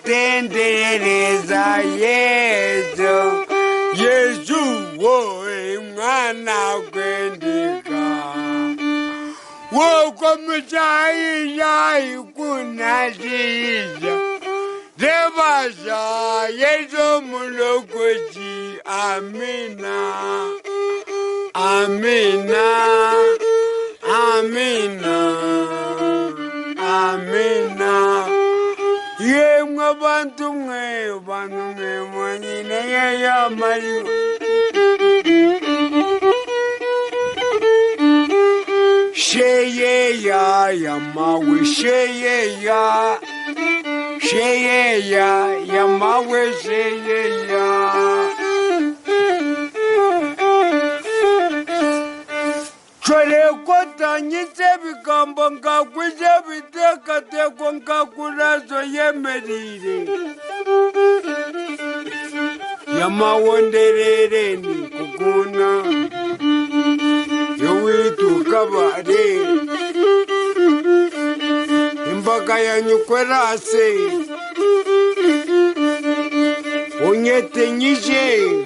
tendereza Yesu, Yesu wowe mwana gwendika, woko muchayija ikunasija, Devasha Yesu mulokochi, amina, amina, amina, amina. Ye mwabantu mwe mwanine ya mayu. Sheye ya mawe, sheye ya mawe, sheye ya. Chole kota nyise bikambo nkakwishe biteka teko nkakurazo yemerire. Yamawonderere ni kukuna, yowitu kabare, imbaka ya nyukwerase, onyete nyishe.